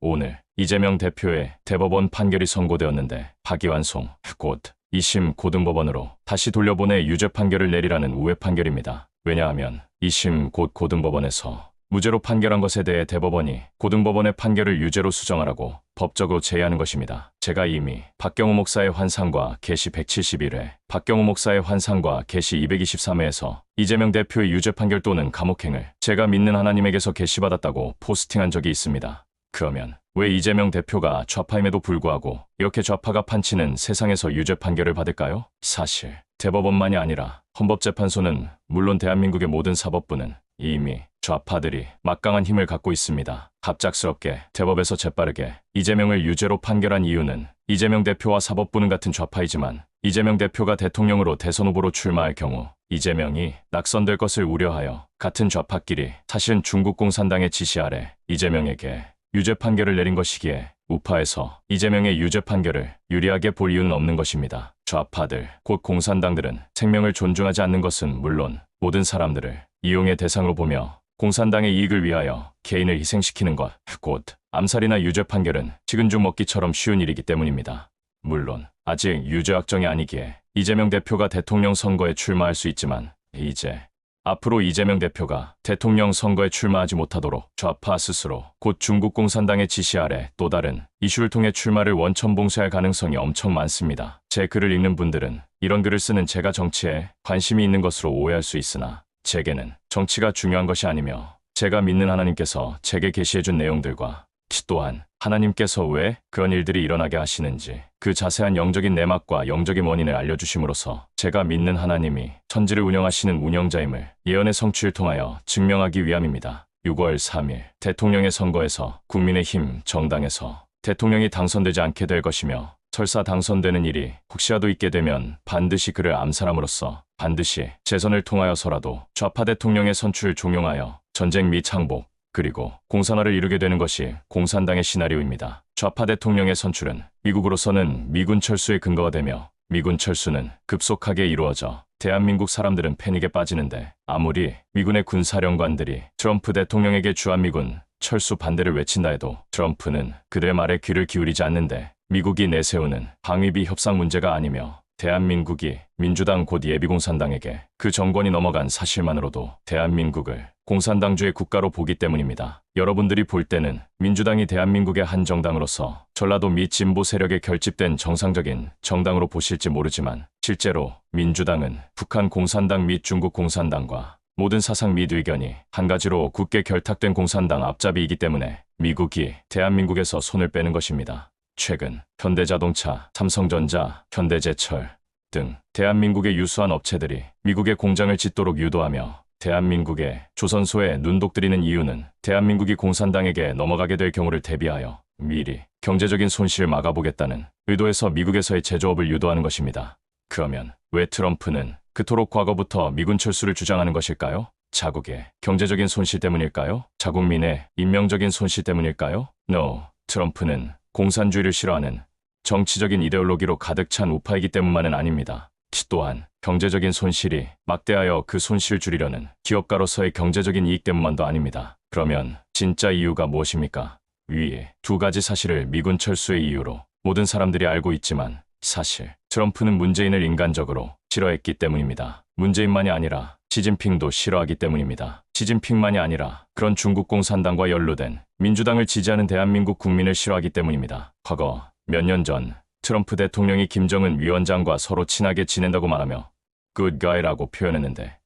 오늘 이재명 대표의 대법원 판결이 선고되었는데 파기환송, 곧 2심 고등법원으로 다시 돌려보내 유죄 판결을 내리라는 우회 판결입니다. 왜냐하면 2심 곧 고등법원에서 무죄로 판결한 것에 대해 대법원이 고등법원의 판결을 유죄로 수정하라고 법적으로 제의하는 것입니다. 제가 이미 박경호 목사의 환상과 계시 171회, 박경호 목사의 환상과 계시 223회에서 이재명 대표의 유죄 판결 또는 감옥행을 제가 믿는 하나님에게서 계시받았다고 포스팅한 적이 있습니다. 그러면 왜 이재명 대표가 좌파임에도 불구하고 이렇게 좌파가 판치는 세상에서 유죄 판결을 받을까요? 사실 대법원만이 아니라 헌법재판소는 물론 대한민국의 모든 사법부는 이미 좌파들이 막강한 힘을 갖고 있습니다. 갑작스럽게 대법에서 재빠르게 이재명을 유죄로 판결한 이유는 이재명 대표와 사법부는 같은 좌파이지만 이재명 대표가 대통령으로 대선 후보로 출마할 경우 이재명이 낙선될 것을 우려하여 같은 좌파끼리 사실은 중국 공산당의 지시 아래 이재명에게 유죄 판결을 내린 것이기에 우파에서 이재명의 유죄 판결을 유리하게 볼 이유는 없는 것입니다. 좌파들, 곧 공산당들은 생명을 존중하지 않는 것은 물론 모든 사람들을 이용의 대상으로 보며 공산당의 이익을 위하여 개인을 희생시키는 것, 곧 암살이나 유죄 판결은 식은 죽 먹기처럼 쉬운 일이기 때문입니다. 물론 아직 유죄 확정이 아니기에 이재명 대표가 대통령 선거에 출마할 수 있지만 이제 앞으로 이재명 대표가 대통령 선거에 출마하지 못하도록 좌파 스스로 곧 중국 공산당의 지시 아래 또 다른 이슈를 통해 출마를 원천봉쇄할 가능성이 엄청 많습니다. 제 글을 읽는 분들은 이런 글을 쓰는 제가 정치에 관심이 있는 것으로 오해할 수 있으나 제게는 정치가 중요한 것이 아니며 제가 믿는 하나님께서 제게 계시해준 내용들과 또한 하나님께서 왜 그런 일들이 일어나게 하시는지 그 자세한 영적인 내막과 영적인 원인을 알려주심으로써 제가 믿는 하나님이 천지를 운영하시는 운영자임을 예언의 성취를 통하여 증명하기 위함입니다. 6월 3일 대통령의 선거에서 국민의힘 정당에서 대통령이 당선되지 않게 될 것이며 설사 당선되는 일이 혹시라도 있게 되면 반드시 그를 암살함으로써 반드시 재선을 통하여서라도 좌파 대통령의 선출을 종용하여 전쟁 및 항복 그리고 공산화를 이루게 되는 것이 공산당의 시나리오입니다. 좌파 대통령의 선출은 미국으로서는 미군 철수의 근거가 되며 미군 철수는 급속하게 이루어져 대한민국 사람들은 패닉에 빠지는데 아무리 미군의 군사령관들이 트럼프 대통령에게 주한미군 철수 반대를 외친다 해도 트럼프는 그들의 말에 귀를 기울이지 않는데 미국이 내세우는 방위비 협상 문제가 아니며 대한민국이 민주당 곧 예비공산당에게 그 정권이 넘어간 사실만으로도 대한민국을 공산당주의 국가로 보기 때문입니다. 여러분들이 볼 때는 민주당이 대한민국의 한 정당으로서 전라도 및 진보 세력에 결집된 정상적인 정당으로 보실지 모르지만 실제로 민주당은 북한 공산당 및 중국 공산당과 모든 사상 및 의견이 한 가지로 굳게 결탁된 공산당 앞잡이이기 때문에 미국이 대한민국에서 손을 빼는 것입니다. 최근 현대자동차, 삼성전자, 현대제철 등 대한민국의 유수한 업체들이 미국의 공장을 짓도록 유도하며 대한민국의 조선소에 눈독들이는 이유는 대한민국이 공산당에게 넘어가게 될 경우를 대비하여 미리 경제적인 손실을 막아보겠다는 의도에서 미국에서의 제조업을 유도하는 것입니다. 그러면 왜 트럼프는 그토록 과거부터 미군 철수를 주장하는 것일까요? 자국의 경제적인 손실 때문일까요? 자국민의 인명적인 손실 때문일까요? No, 트럼프는 공산주의를 싫어하는 정치적인 이데올로기로 가득 찬 우파이기 때문만은 아닙니다. 또한 경제적인 손실이 막대하여 그 손실을 줄이려는 기업가로서의 경제적인 이익 때문만도 아닙니다. 그러면 진짜 이유가 무엇입니까? 위에 두 가지 사실을 미군 철수의 이유로 모든 사람들이 알고 있지만 사실 트럼프는 문재인을 인간적으로 싫어했기 때문입니다. 문재인만이 아니라 시진핑도 싫어하기 때문입니다. 시진핑만이 아니라 그런 중국 공산당과 연루된 민주당을 지지하는 대한민국 국민을 싫어하기 때문입니다. 과거 몇 년 전 트럼프 대통령이 김정은 위원장과 서로 친하게 지낸다고 말하며 good guy라고 표현했는데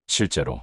실제로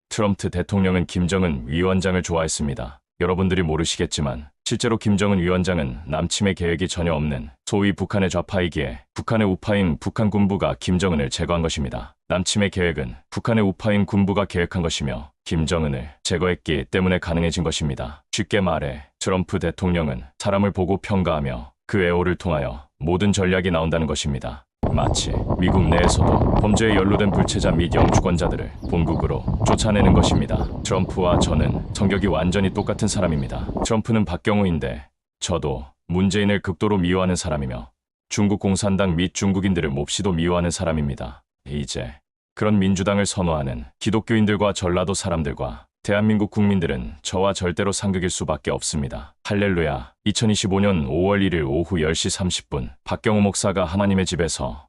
트럼프 대통령은 김정은 위원장을 좋아했습니다. 여러분들이 모르시겠지만 실제로 김정은 위원장은 남침의 계획이 전혀 없는 소위 북한의 좌파이기에 북한의 우파인 북한 군부가 김정은을 제거한 것입니다. 남침의 계획은 북한의 우파인 군부가 계획한 것이며 김정은을 제거했기 때문에 가능해진 것입니다. 쉽게 말해 트럼프 대통령은 사람을 보고 평가하며 그 애호를 통하여 모든 전략이 나온다는 것입니다. 마치 미국 내에서도 범죄에 연루된 불체자 및 영주권자들을 본국으로 쫓아내는 것입니다. 트럼프와 저는 성격이 완전히 똑같은 사람입니다. 트럼프는 박경호인데 저도 문재인을 극도로 미워하는 사람이며 중국 공산당 및 중국인들을 몹시도 미워하는 사람입니다. 이제 그런 민주당을 선호하는 기독교인들과 전라도 사람들과 대한민국 국민들은 저와 절대로 상극일 수밖에 없습니다. 할렐루야. 2025년 5월 1일 오후 10시 30분 박경호 목사가 하나님의 집에서